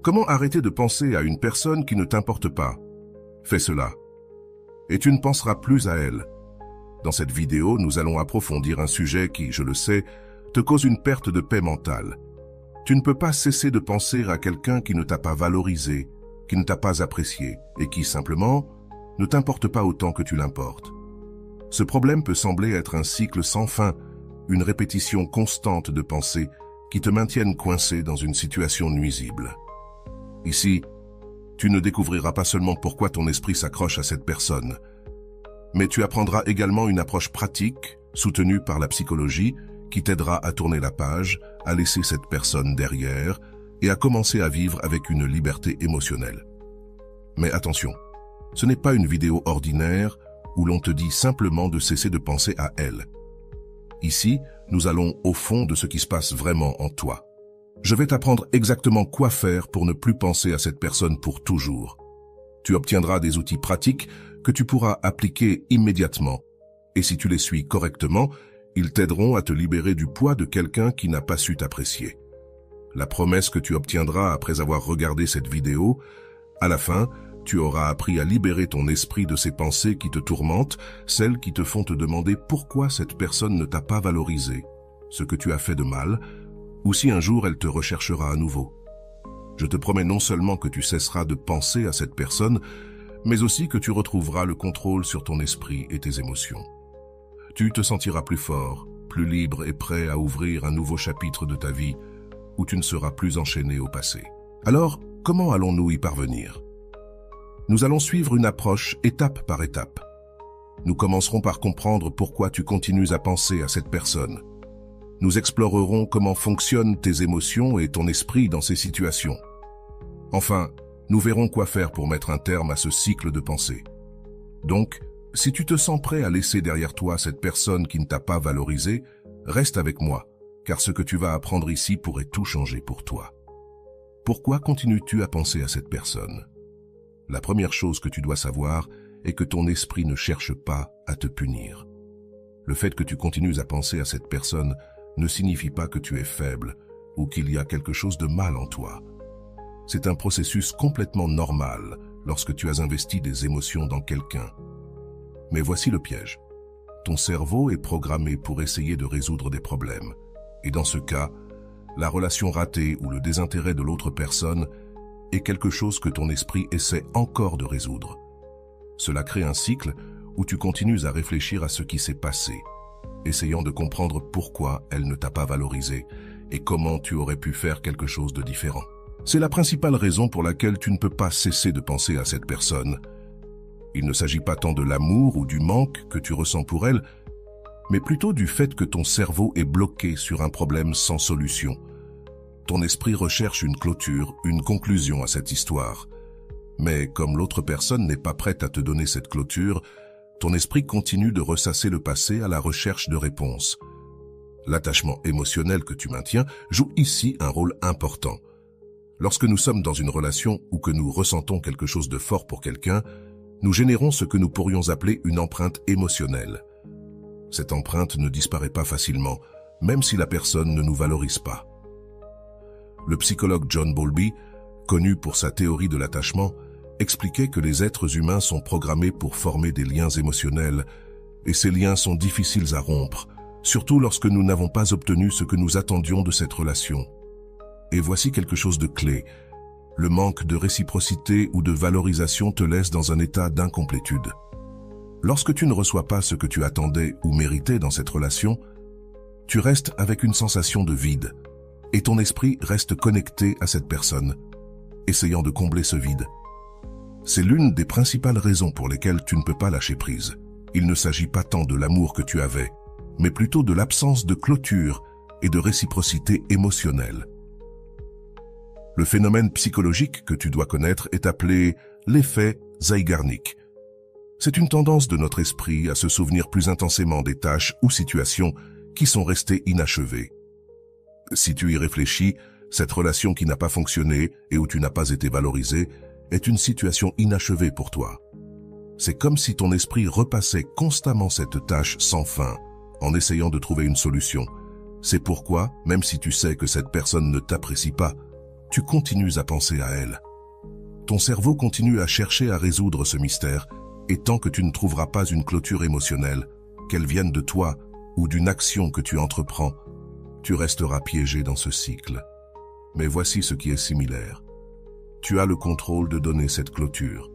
Comment arrêter de penser à une personne qui ne t'importe pas? Fais cela, et tu ne penseras plus à elle. Dans cette vidéo, nous allons approfondir un sujet qui, je le sais, te cause une perte de paix mentale. Tu ne peux pas cesser de penser à quelqu'un qui ne t'a pas valorisé, qui ne t'a pas apprécié, et qui, simplement, ne t'importe pas autant que tu l'importes. Ce problème peut sembler être un cycle sans fin, une répétition constante de pensées qui te maintiennent coincé dans une situation nuisible. Ici, tu ne découvriras pas seulement pourquoi ton esprit s'accroche à cette personne, mais tu apprendras également une approche pratique, soutenue par la psychologie, qui t'aidera à tourner la page, à laisser cette personne derrière et à commencer à vivre avec une liberté émotionnelle. Mais attention, ce n'est pas une vidéo ordinaire où l'on te dit simplement de cesser de penser à elle. Ici, nous allons au fond de ce qui se passe vraiment en toi. Je vais t'apprendre exactement quoi faire pour ne plus penser à cette personne pour toujours. Tu obtiendras des outils pratiques que tu pourras appliquer immédiatement. Et si tu les suis correctement, ils t'aideront à te libérer du poids de quelqu'un qui n'a pas su t'apprécier. La promesse que tu obtiendras après avoir regardé cette vidéo, à la fin, tu auras appris à libérer ton esprit de ces pensées qui te tourmentent, celles qui te font te demander pourquoi cette personne ne t'a pas valorisé, ce que tu as fait de mal, ou si un jour elle te recherchera à nouveau. Je te promets non seulement que tu cesseras de penser à cette personne, mais aussi que tu retrouveras le contrôle sur ton esprit et tes émotions. Tu te sentiras plus fort, plus libre et prêt à ouvrir un nouveau chapitre de ta vie où tu ne seras plus enchaîné au passé. Alors, comment allons-nous y parvenir? Nous allons suivre une approche étape par étape. Nous commencerons par comprendre pourquoi tu continues à penser à cette personne. Nous explorerons comment fonctionnent tes émotions et ton esprit dans ces situations. Enfin, nous verrons quoi faire pour mettre un terme à ce cycle de pensée. Donc, si tu te sens prêt à laisser derrière toi cette personne qui ne t'a pas valorisé, reste avec moi, car ce que tu vas apprendre ici pourrait tout changer pour toi. Pourquoi continues-tu à penser à cette personne? La première chose que tu dois savoir est que ton esprit ne cherche pas à te punir. Le fait que tu continues à penser à cette personne ne signifie pas que tu es faible ou qu'il y a quelque chose de mal en toi. C'est un processus complètement normal lorsque tu as investi des émotions dans quelqu'un. Mais voici le piège. Ton cerveau est programmé pour essayer de résoudre des problèmes. Et dans ce cas, la relation ratée ou le désintérêt de l'autre personne est quelque chose que ton esprit essaie encore de résoudre. Cela crée un cycle où tu continues à réfléchir à ce qui s'est passé, essayant de comprendre pourquoi elle ne t'a pas valorisé et comment tu aurais pu faire quelque chose de différent. C'est la principale raison pour laquelle tu ne peux pas cesser de penser à cette personne. Il ne s'agit pas tant de l'amour ou du manque que tu ressens pour elle, mais plutôt du fait que ton cerveau est bloqué sur un problème sans solution. Ton esprit recherche une clôture, une conclusion à cette histoire. Mais comme l'autre personne n'est pas prête à te donner cette clôture, ton esprit continue de ressasser le passé à la recherche de réponses. L'attachement émotionnel que tu maintiens joue ici un rôle important. Lorsque nous sommes dans une relation ou que nous ressentons quelque chose de fort pour quelqu'un, nous générons ce que nous pourrions appeler une empreinte émotionnelle. Cette empreinte ne disparaît pas facilement, même si la personne ne nous valorise pas. Le psychologue John Bowlby, connu pour sa théorie de l'attachement, expliquait que les êtres humains sont programmés pour former des liens émotionnels, et ces liens sont difficiles à rompre, surtout lorsque nous n'avons pas obtenu ce que nous attendions de cette relation. Et voici quelque chose de clé. Le manque de réciprocité ou de valorisation te laisse dans un état d'incomplétude. Lorsque tu ne reçois pas ce que tu attendais ou méritais dans cette relation, tu restes avec une sensation de vide, et ton esprit reste connecté à cette personne, essayant de combler ce vide. C'est l'une des principales raisons pour lesquelles tu ne peux pas lâcher prise. Il ne s'agit pas tant de l'amour que tu avais, mais plutôt de l'absence de clôture et de réciprocité émotionnelle. Le phénomène psychologique que tu dois connaître est appelé l'effet Zeigarnik. C'est une tendance de notre esprit à se souvenir plus intensément des tâches ou situations qui sont restées inachevées. Si tu y réfléchis, cette relation qui n'a pas fonctionné et où tu n'as pas été valorisé est une situation inachevée pour toi. C'est comme si ton esprit repassait constamment cette tâche sans fin, en essayant de trouver une solution. C'est pourquoi, même si tu sais que cette personne ne t'apprécie pas, tu continues à penser à elle. Ton cerveau continue à chercher à résoudre ce mystère, et tant que tu ne trouveras pas une clôture émotionnelle, qu'elle vienne de toi ou d'une action que tu entreprends, tu resteras piégé dans ce cycle. Mais voici ce qui est similaire. Tu as le contrôle de donner cette clôture.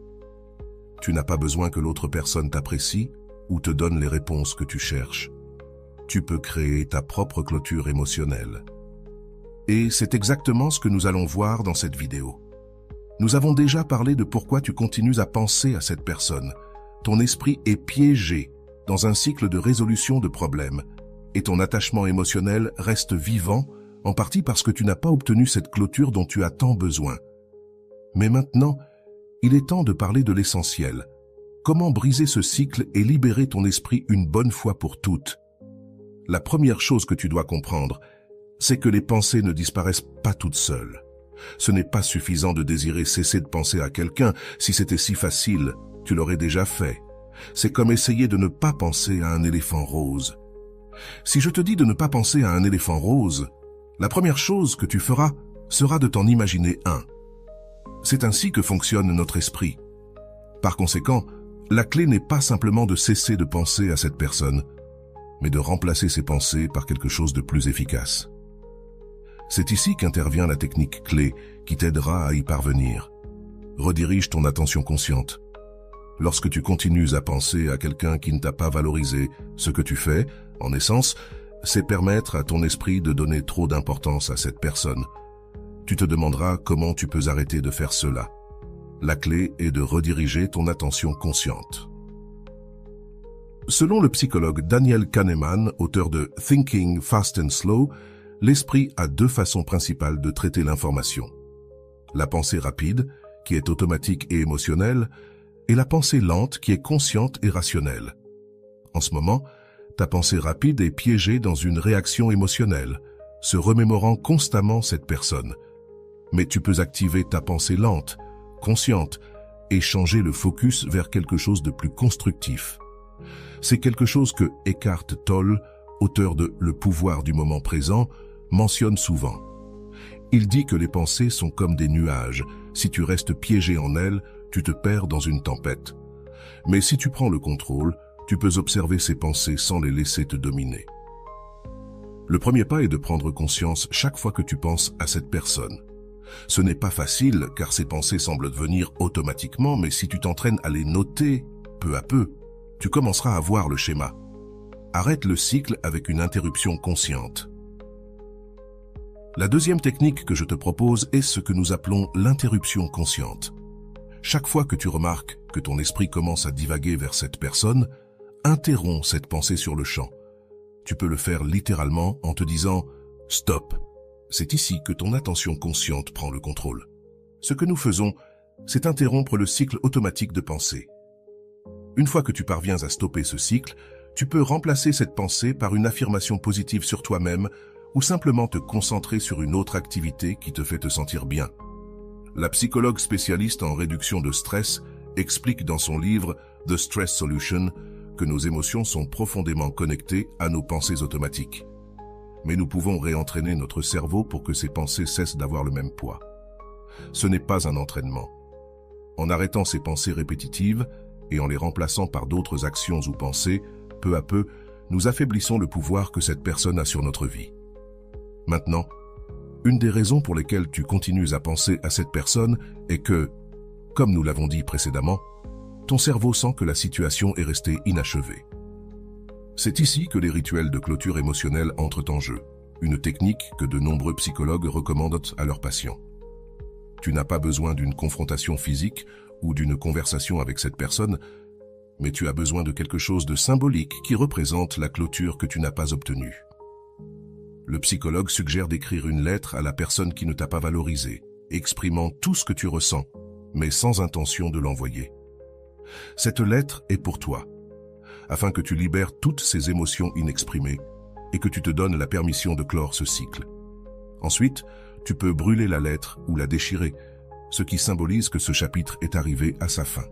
Tu n'as pas besoin que l'autre personne t'apprécie ou te donne les réponses que tu cherches. Tu peux créer ta propre clôture émotionnelle. Et c'est exactement ce que nous allons voir dans cette vidéo. Nous avons déjà parlé de pourquoi tu continues à penser à cette personne. Ton esprit est piégé dans un cycle de résolution de problèmes et ton attachement émotionnel reste vivant, en partie parce que tu n'as pas obtenu cette clôture dont tu as tant besoin. Mais maintenant, il est temps de parler de l'essentiel. Comment briser ce cycle et libérer ton esprit une bonne fois pour toutes? La première chose que tu dois comprendre, c'est que les pensées ne disparaissent pas toutes seules. Ce n'est pas suffisant de désirer cesser de penser à quelqu'un. Si c'était si facile, tu l'aurais déjà fait. C'est comme essayer de ne pas penser à un éléphant rose. Si je te dis de ne pas penser à un éléphant rose, la première chose que tu feras sera de t'en imaginer un. C'est ainsi que fonctionne notre esprit. Par conséquent, la clé n'est pas simplement de cesser de penser à cette personne, mais de remplacer ces pensées par quelque chose de plus efficace. C'est ici qu'intervient la technique clé qui t'aidera à y parvenir. Redirige ton attention consciente. Lorsque tu continues à penser à quelqu'un qui ne t'a pas valorisé, ce que tu fais, en essence, c'est permettre à ton esprit de donner trop d'importance à cette personne. Tu te demanderas comment tu peux arrêter de faire cela. La clé est de rediriger ton attention consciente. Selon le psychologue Daniel Kahneman, auteur de Thinking Fast and Slow, l'esprit a deux façons principales de traiter l'information. La pensée rapide, qui est automatique et émotionnelle, et la pensée lente, qui est consciente et rationnelle. En ce moment, ta pensée rapide est piégée dans une réaction émotionnelle, se remémorant constamment cette personne. Mais tu peux activer ta pensée lente, consciente, et changer le focus vers quelque chose de plus constructif. C'est quelque chose que Eckhart Tolle, auteur de Le pouvoir du moment présent, mentionne souvent. Il dit que les pensées sont comme des nuages. Si tu restes piégé en elles, tu te perds dans une tempête. Mais si tu prends le contrôle, tu peux observer ces pensées sans les laisser te dominer. Le premier pas est de prendre conscience chaque fois que tu penses à cette personne. Ce n'est pas facile car ces pensées semblent venir automatiquement, mais si tu t'entraînes à les noter peu à peu, tu commenceras à voir le schéma. Arrête le cycle avec une interruption consciente. La deuxième technique que je te propose est ce que nous appelons l'interruption consciente. Chaque fois que tu remarques que ton esprit commence à divaguer vers cette personne, interromps cette pensée sur le champ. Tu peux le faire littéralement en te disant « Stop ». C'est ici que ton attention consciente prend le contrôle. Ce que nous faisons, c'est interrompre le cycle automatique de pensée. Une fois que tu parviens à stopper ce cycle, tu peux remplacer cette pensée par une affirmation positive sur toi-même ou simplement te concentrer sur une autre activité qui te fait te sentir bien. La psychologue spécialiste en réduction de stress explique dans son livre « The Stress Solution » que nos émotions sont profondément connectées à nos pensées automatiques. Mais nous pouvons réentraîner notre cerveau pour que ces pensées cessent d'avoir le même poids. Ce n'est pas un entraînement. En arrêtant ces pensées répétitives et en les remplaçant par d'autres actions ou pensées, peu à peu, nous affaiblissons le pouvoir que cette personne a sur notre vie. Maintenant, une des raisons pour lesquelles tu continues à penser à cette personne est que, comme nous l'avons dit précédemment, ton cerveau sent que la situation est restée inachevée. C'est ici que les rituels de clôture émotionnelle entrent en jeu, une technique que de nombreux psychologues recommandent à leurs patients. Tu n'as pas besoin d'une confrontation physique ou d'une conversation avec cette personne, mais tu as besoin de quelque chose de symbolique qui représente la clôture que tu n'as pas obtenue. Le psychologue suggère d'écrire une lettre à la personne qui ne t'a pas valorisé, exprimant tout ce que tu ressens, mais sans intention de l'envoyer. Cette lettre est pour toi, afin que tu libères toutes ces émotions inexprimées et que tu te donnes la permission de clore ce cycle. Ensuite, tu peux brûler la lettre ou la déchirer, ce qui symbolise que ce chapitre est arrivé à sa fin.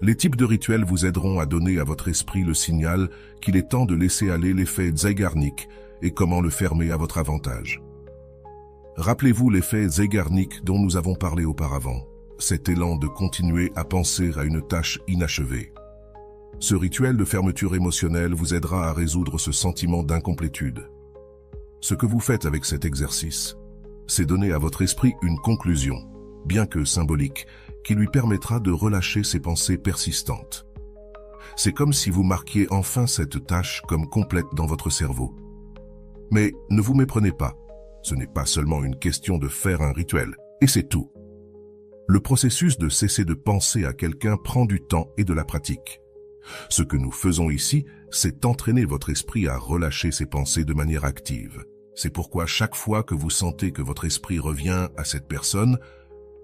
Les types de rituels vous aideront à donner à votre esprit le signal qu'il est temps de laisser aller l'effet Zeigarnik et comment le fermer à votre avantage. Rappelez-vous l'effet Zeigarnik dont nous avons parlé auparavant, cet élan de continuer à penser à une tâche inachevée. Ce rituel de fermeture émotionnelle vous aidera à résoudre ce sentiment d'incomplétude. Ce que vous faites avec cet exercice, c'est donner à votre esprit une conclusion, bien que symbolique, qui lui permettra de relâcher ses pensées persistantes. C'est comme si vous marquiez enfin cette tâche comme complète dans votre cerveau. Mais ne vous méprenez pas, ce n'est pas seulement une question de faire un rituel, et c'est tout. Le processus de cesser de penser à quelqu'un prend du temps et de la pratique. Ce que nous faisons ici, c'est entraîner votre esprit à relâcher ses pensées de manière active. C'est pourquoi chaque fois que vous sentez que votre esprit revient à cette personne,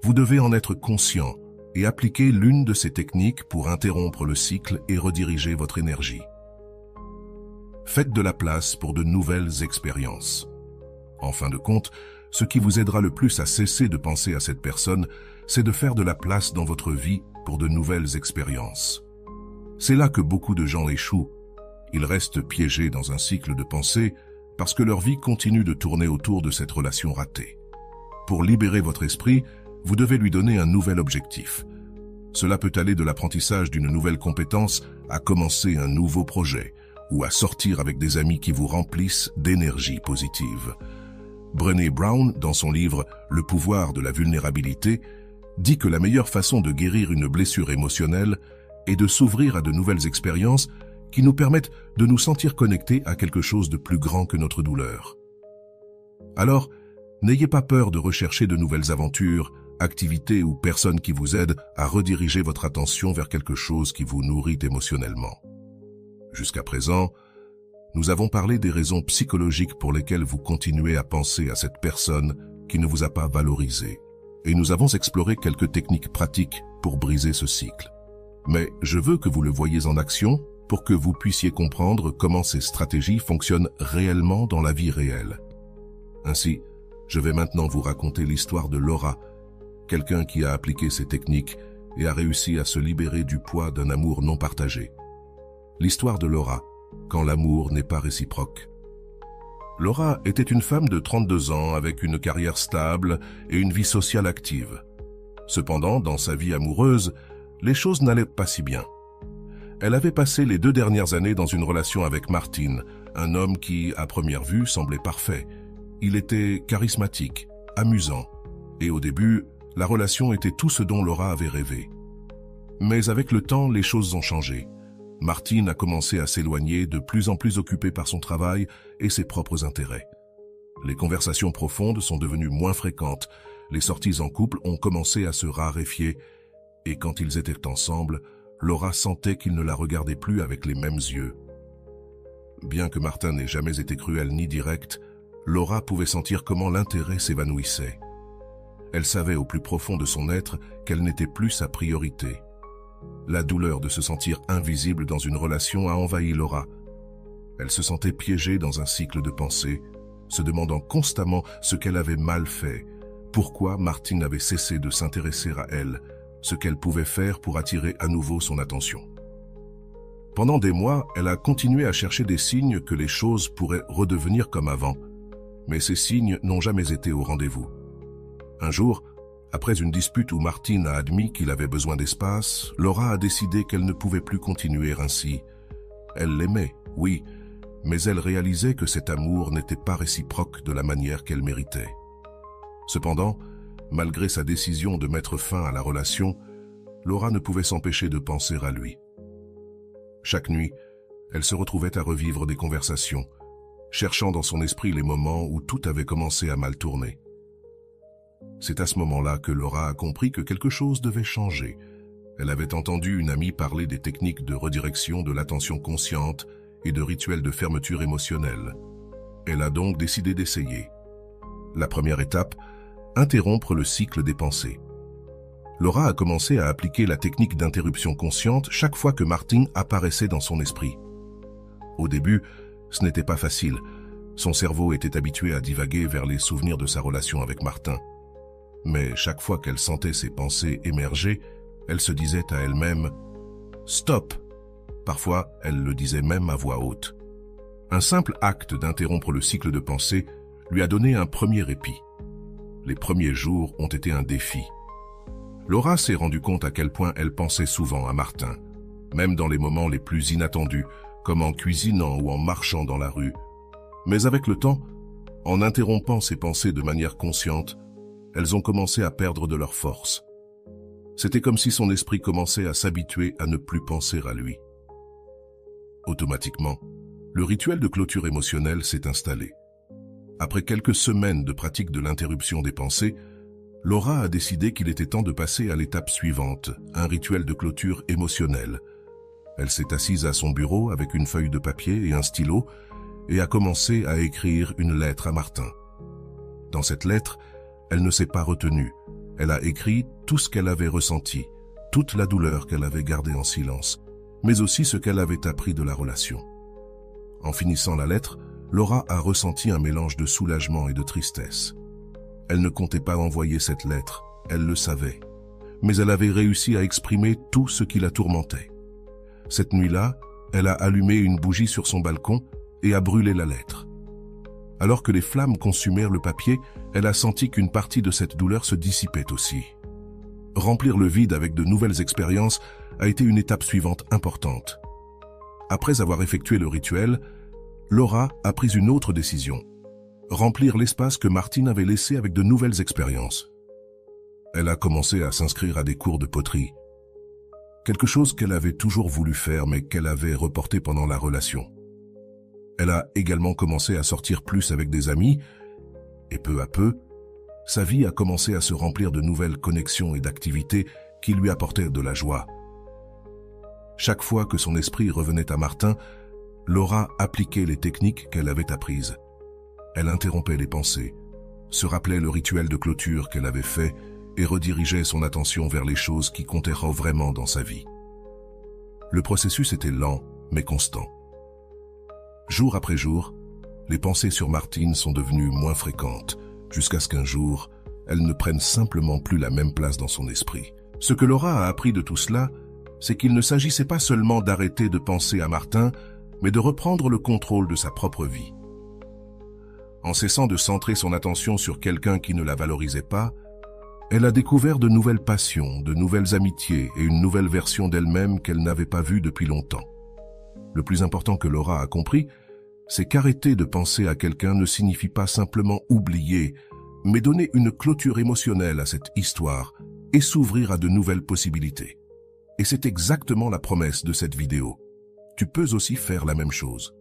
vous devez en être conscient et appliquer l'une de ces techniques pour interrompre le cycle et rediriger votre énergie. Faites de la place pour de nouvelles expériences. En fin de compte, ce qui vous aidera le plus à cesser de penser à cette personne, c'est de faire de la place dans votre vie pour de nouvelles expériences. C'est là que beaucoup de gens échouent. Ils restent piégés dans un cycle de pensée parce que leur vie continue de tourner autour de cette relation ratée. Pour libérer votre esprit, vous devez lui donner un nouvel objectif. Cela peut aller de l'apprentissage d'une nouvelle compétence à commencer un nouveau projet ou à sortir avec des amis qui vous remplissent d'énergie positive. Brené Brown, dans son livre « Le pouvoir de la vulnérabilité », dit que la meilleure façon de guérir une blessure émotionnelle est de s'ouvrir à de nouvelles expériences qui nous permettent de nous sentir connectés à quelque chose de plus grand que notre douleur. Alors, n'ayez pas peur de rechercher de nouvelles aventures, activités ou personnes qui vous aident à rediriger votre attention vers quelque chose qui vous nourrit émotionnellement. Jusqu'à présent, nous avons parlé des raisons psychologiques pour lesquelles vous continuez à penser à cette personne qui ne vous a pas valorisé. Et nous avons exploré quelques techniques pratiques pour briser ce cycle. Mais je veux que vous le voyiez en action pour que vous puissiez comprendre comment ces stratégies fonctionnent réellement dans la vie réelle. Ainsi, je vais maintenant vous raconter l'histoire de Laura, quelqu'un qui a appliqué ces techniques et a réussi à se libérer du poids d'un amour non partagé. L'histoire de Laura, quand l'amour n'est pas réciproque. Laura était une femme de 32 ans avec une carrière stable et une vie sociale active. Cependant, dans sa vie amoureuse, les choses n'allaient pas si bien. Elle avait passé les 2 dernières années dans une relation avec Martin, un homme qui, à première vue, semblait parfait. Il était charismatique, amusant, et au début, la relation était tout ce dont Laura avait rêvé. Mais avec le temps, les choses ont changé. Martin a commencé à s'éloigner, de plus en plus occupé par son travail et ses propres intérêts. Les conversations profondes sont devenues moins fréquentes, les sorties en couple ont commencé à se raréfier, et quand ils étaient ensemble, Laura sentait qu'il ne la regardait plus avec les mêmes yeux. Bien que Martin n'ait jamais été cruel ni direct, Laura pouvait sentir comment l'intérêt s'évanouissait. Elle savait au plus profond de son être qu'elle n'était plus sa priorité. La douleur de se sentir invisible dans une relation a envahi Laura. Elle se sentait piégée dans un cycle de pensée, se demandant constamment ce qu'elle avait mal fait, pourquoi Martin avait cessé de s'intéresser à elle, ce qu'elle pouvait faire pour attirer à nouveau son attention. Pendant des mois, elle a continué à chercher des signes que les choses pourraient redevenir comme avant, mais ces signes n'ont jamais été au rendez-vous. Un jour, après une dispute où Martin a admis qu'il avait besoin d'espace, Laura a décidé qu'elle ne pouvait plus continuer ainsi. Elle l'aimait, oui, mais elle réalisait que cet amour n'était pas réciproque de la manière qu'elle méritait. Cependant, malgré sa décision de mettre fin à la relation, Laura ne pouvait s'empêcher de penser à lui. Chaque nuit, elle se retrouvait à revivre des conversations, cherchant dans son esprit les moments où tout avait commencé à mal tourner. C'est à ce moment-là que Laura a compris que quelque chose devait changer. Elle avait entendu une amie parler des techniques de redirection de l'attention consciente et de rituels de fermeture émotionnelle. Elle a donc décidé d'essayer. La première étape, interrompre le cycle des pensées. Laura a commencé à appliquer la technique d'interruption consciente chaque fois que Martin apparaissait dans son esprit. Au début, ce n'était pas facile. Son cerveau était habitué à divaguer vers les souvenirs de sa relation avec Martin. Mais chaque fois qu'elle sentait ses pensées émerger, elle se disait à elle-même « Stop !» Parfois, elle le disait même à voix haute. Un simple acte d'interrompre le cycle de pensée lui a donné un premier répit. Les premiers jours ont été un défi. Laura s'est rendue compte à quel point elle pensait souvent à Martin, même dans les moments les plus inattendus, comme en cuisinant ou en marchant dans la rue. Mais avec le temps, en interrompant ses pensées de manière consciente, elles ont commencé à perdre de leur force. C'était comme si son esprit commençait à s'habituer à ne plus penser à lui. Automatiquement, le rituel de clôture émotionnelle s'est installé. Après quelques semaines de pratique de l'interruption des pensées, Laura a décidé qu'il était temps de passer à l'étape suivante, un rituel de clôture émotionnelle. Elle s'est assise à son bureau avec une feuille de papier et un stylo et a commencé à écrire une lettre à Martin. Dans cette lettre, elle ne s'est pas retenue. Elle a écrit tout ce qu'elle avait ressenti, toute la douleur qu'elle avait gardée en silence, mais aussi ce qu'elle avait appris de la relation. En finissant la lettre, Laura a ressenti un mélange de soulagement et de tristesse. Elle ne comptait pas envoyer cette lettre, elle le savait, mais elle avait réussi à exprimer tout ce qui la tourmentait. Cette nuit-là, elle a allumé une bougie sur son balcon et a brûlé la lettre. Alors que les flammes consumèrent le papier, elle a senti qu'une partie de cette douleur se dissipait aussi. Remplir le vide avec de nouvelles expériences a été une étape suivante importante. Après avoir effectué le rituel, Laura a pris une autre décision. Remplir l'espace que Martine avait laissé avec de nouvelles expériences. Elle a commencé à s'inscrire à des cours de poterie. Quelque chose qu'elle avait toujours voulu faire mais qu'elle avait reporté pendant la relation. Elle a également commencé à sortir plus avec des amis et peu à peu, sa vie a commencé à se remplir de nouvelles connexions et d'activités qui lui apportaient de la joie. Chaque fois que son esprit revenait à Martin, Laura appliquait les techniques qu'elle avait apprises. Elle interrompait les pensées, se rappelait le rituel de clôture qu'elle avait fait et redirigeait son attention vers les choses qui comptaient vraiment dans sa vie. Le processus était lent, mais constant. Jour après jour, les pensées sur Martine sont devenues moins fréquentes, jusqu'à ce qu'un jour, elles ne prennent simplement plus la même place dans son esprit. Ce que Laura a appris de tout cela, c'est qu'il ne s'agissait pas seulement d'arrêter de penser à Martin, mais de reprendre le contrôle de sa propre vie. En cessant de centrer son attention sur quelqu'un qui ne la valorisait pas, elle a découvert de nouvelles passions, de nouvelles amitiés et une nouvelle version d'elle-même qu'elle n'avait pas vue depuis longtemps. Le plus important que Laura a compris, c'est qu'arrêter de penser à quelqu'un ne signifie pas simplement oublier, mais donner une clôture émotionnelle à cette histoire et s'ouvrir à de nouvelles possibilités. Et c'est exactement la promesse de cette vidéo. Tu peux aussi faire la même chose.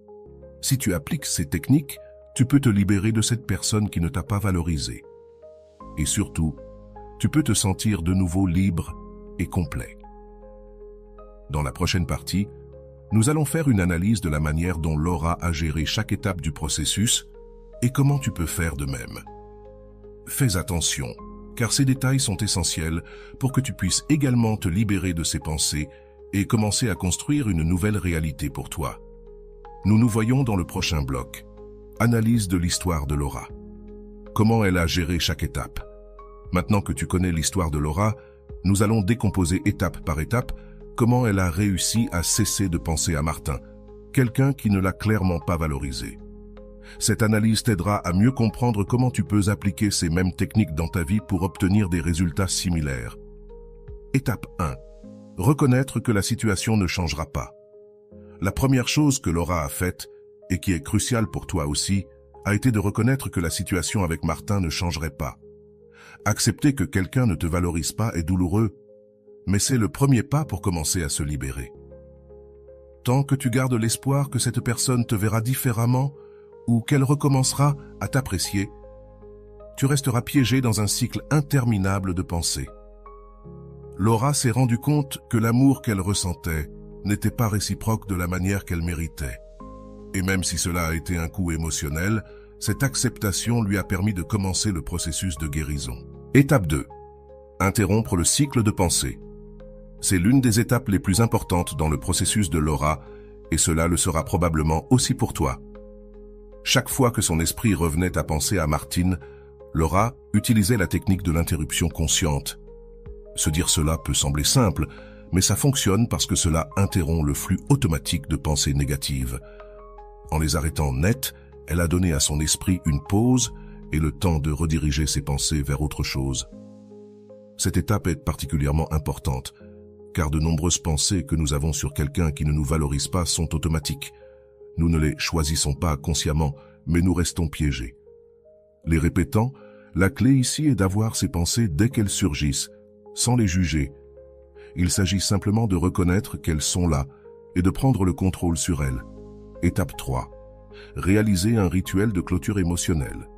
Si tu appliques ces techniques, tu peux te libérer de cette personne qui ne t'a pas valorisé. Et surtout, tu peux te sentir de nouveau libre et complet. Dans la prochaine partie, nous allons faire une analyse de la manière dont Laura a géré chaque étape du processus et comment tu peux faire de même. Fais attention, car ces détails sont essentiels pour que tu puisses également te libérer de ces pensées et commencer à construire une nouvelle réalité pour toi. Nous nous voyons dans le prochain bloc. Analyse de l'histoire de Laura. Comment elle a géré chaque étape. Maintenant que tu connais l'histoire de Laura, nous allons décomposer étape par étape comment elle a réussi à cesser de penser à Martin, quelqu'un qui ne l'a clairement pas valorisé. Cette analyse t'aidera à mieux comprendre comment tu peux appliquer ces mêmes techniques dans ta vie pour obtenir des résultats similaires. Étape 1. Reconnaître que la situation ne changera pas. La première chose que Laura a faite, et qui est cruciale pour toi aussi, a été de reconnaître que la situation avec Martin ne changerait pas. Accepter que quelqu'un ne te valorise pas est douloureux, mais c'est le premier pas pour commencer à se libérer. Tant que tu gardes l'espoir que cette personne te verra différemment ou qu'elle recommencera à t'apprécier, tu resteras piégé dans un cycle interminable de pensées. Laura s'est rendue compte que l'amour qu'elle ressentait n'était pas réciproque de la manière qu'elle méritait. Et même si cela a été un coup émotionnel, cette acceptation lui a permis de commencer le processus de guérison. Étape 2. Interrompre le cycle de pensée. C'est l'une des étapes les plus importantes dans le processus de Laura, et cela le sera probablement aussi pour toi. Chaque fois que son esprit revenait à penser à Martine, Laura utilisait la technique de l'interruption consciente. Se dire cela peut sembler simple, mais ça fonctionne parce que cela interrompt le flux automatique de pensées négatives. En les arrêtant net, elle a donné à son esprit une pause et le temps de rediriger ses pensées vers autre chose. Cette étape est particulièrement importante, car de nombreuses pensées que nous avons sur quelqu'un qui ne nous valorise pas sont automatiques. Nous ne les choisissons pas consciemment, mais nous restons piégés. Les répétant, la clé ici est d'avoir ces pensées dès qu'elles surgissent, sans les juger. Il s'agit simplement de reconnaître qu'elles sont là et de prendre le contrôle sur elles. Étape 3. Réaliser un rituel de clôture émotionnelle.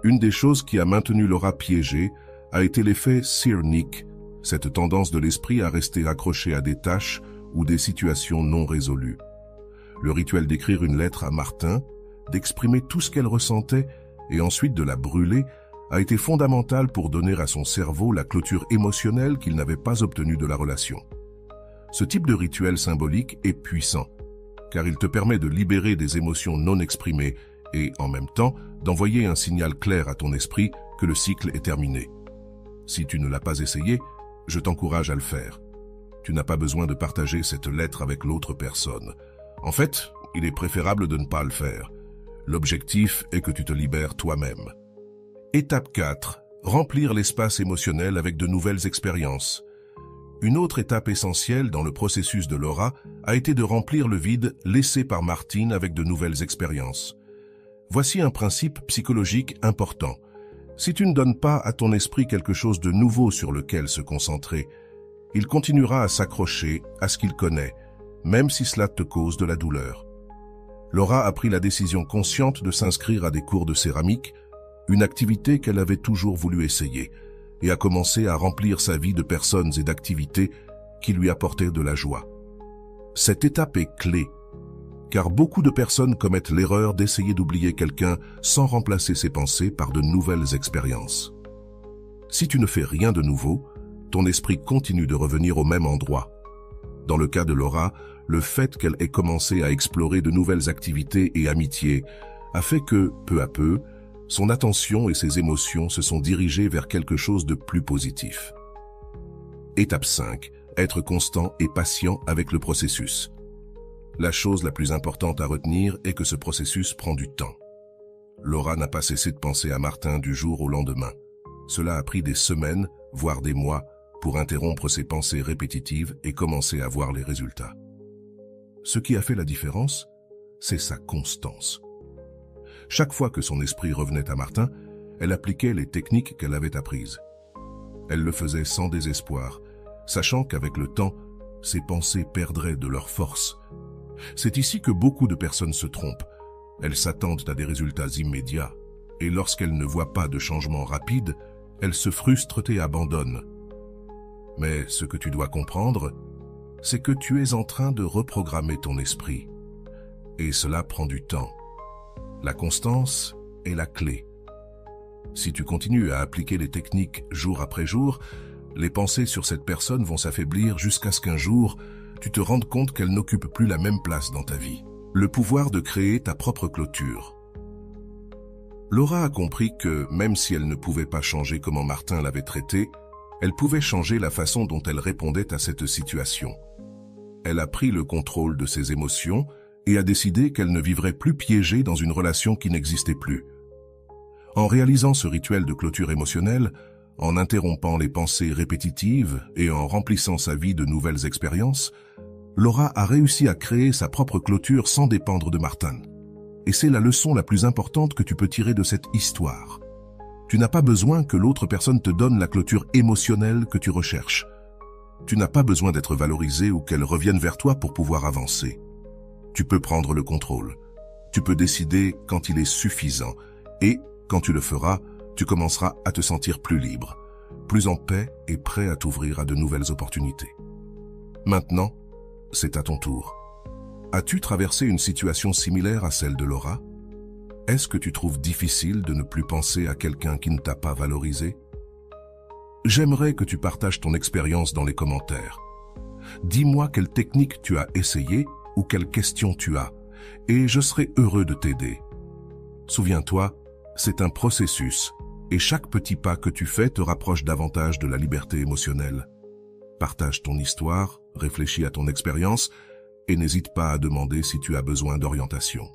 Une des choses qui a maintenu Laura piégée a été l'effet Sear-Nick, cette tendance de l'esprit à rester accroché à des tâches ou des situations non résolues. Le rituel d'écrire une lettre à Martin, d'exprimer tout ce qu'elle ressentait et ensuite de la brûler a été fondamental pour donner à son cerveau la clôture émotionnelle qu'il n'avait pas obtenue de la relation. Ce type de rituel symbolique est puissant, car il te permet de libérer des émotions non exprimées et, en même temps, d'envoyer un signal clair à ton esprit que le cycle est terminé. Si tu ne l'as pas essayé, je t'encourage à le faire. Tu n'as pas besoin de partager cette lettre avec l'autre personne. En fait, il est préférable de ne pas le faire. L'objectif est que tu te libères toi-même. Étape 4. Remplir l'espace émotionnel avec de nouvelles expériences. Une autre étape essentielle dans le processus de Laura a été de remplir le vide laissé par Martine avec de nouvelles expériences. Voici un principe psychologique important. Si tu ne donnes pas à ton esprit quelque chose de nouveau sur lequel se concentrer, il continuera à s'accrocher à ce qu'il connaît, même si cela te cause de la douleur. Laura a pris la décision consciente de s'inscrire à des cours de céramique, une activité qu'elle avait toujours voulu essayer, et a commencé à remplir sa vie de personnes et d'activités qui lui apportaient de la joie. Cette étape est clé, car beaucoup de personnes commettent l'erreur d'essayer d'oublier quelqu'un sans remplacer ses pensées par de nouvelles expériences. Si tu ne fais rien de nouveau, ton esprit continue de revenir au même endroit. Dans le cas de Laura, le fait qu'elle ait commencé à explorer de nouvelles activités et amitiés a fait que, peu à peu, son attention et ses émotions se sont dirigées vers quelque chose de plus positif. Étape 5. Être constant et patient avec le processus. La chose la plus importante à retenir est que ce processus prend du temps. Laura n'a pas cessé de penser à Martin du jour au lendemain. Cela a pris des semaines, voire des mois, pour interrompre ses pensées répétitives et commencer à voir les résultats. Ce qui a fait la différence, c'est sa constance. Chaque fois que son esprit revenait à Martin, elle appliquait les techniques qu'elle avait apprises. Elle le faisait sans désespoir, sachant qu'avec le temps, ses pensées perdraient de leur force. C'est ici que beaucoup de personnes se trompent. Elles s'attendent à des résultats immédiats, et lorsqu'elles ne voient pas de changement rapide, elles se frustrent et abandonnent. Mais ce que tu dois comprendre, c'est que tu es en train de reprogrammer ton esprit. Et cela prend du temps. La constance est la clé. Si tu continues à appliquer les techniques jour après jour, les pensées sur cette personne vont s'affaiblir jusqu'à ce qu'un jour, tu te rendes compte qu'elle n'occupe plus la même place dans ta vie. Le pouvoir de créer ta propre clôture. Laura a compris que, même si elle ne pouvait pas changer comment Martin l'avait traitée, elle pouvait changer la façon dont elle répondait à cette situation. Elle a pris le contrôle de ses émotions et a décidé qu'elle ne vivrait plus piégée dans une relation qui n'existait plus. En réalisant ce rituel de clôture émotionnelle, en interrompant les pensées répétitives et en remplissant sa vie de nouvelles expériences, Laura a réussi à créer sa propre clôture sans dépendre de Martin. Et c'est la leçon la plus importante que tu peux tirer de cette histoire. Tu n'as pas besoin que l'autre personne te donne la clôture émotionnelle que tu recherches. Tu n'as pas besoin d'être valorisé ou qu'elle revienne vers toi pour pouvoir avancer. Tu peux prendre le contrôle. Tu peux décider quand il est suffisant. Et, quand tu le feras, tu commenceras à te sentir plus libre, plus en paix et prêt à t'ouvrir à de nouvelles opportunités. Maintenant, c'est à ton tour. As-tu traversé une situation similaire à celle de Laura? Est-ce que tu trouves difficile de ne plus penser à quelqu'un qui ne t'a pas valorisé? J'aimerais que tu partages ton expérience dans les commentaires. Dis-moi quelle technique tu as essayé ou quelles questions tu as, et je serai heureux de t'aider. Souviens-toi, c'est un processus, et chaque petit pas que tu fais te rapproche davantage de la liberté émotionnelle. Partage ton histoire, réfléchis à ton expérience, et n'hésite pas à demander si tu as besoin d'orientation.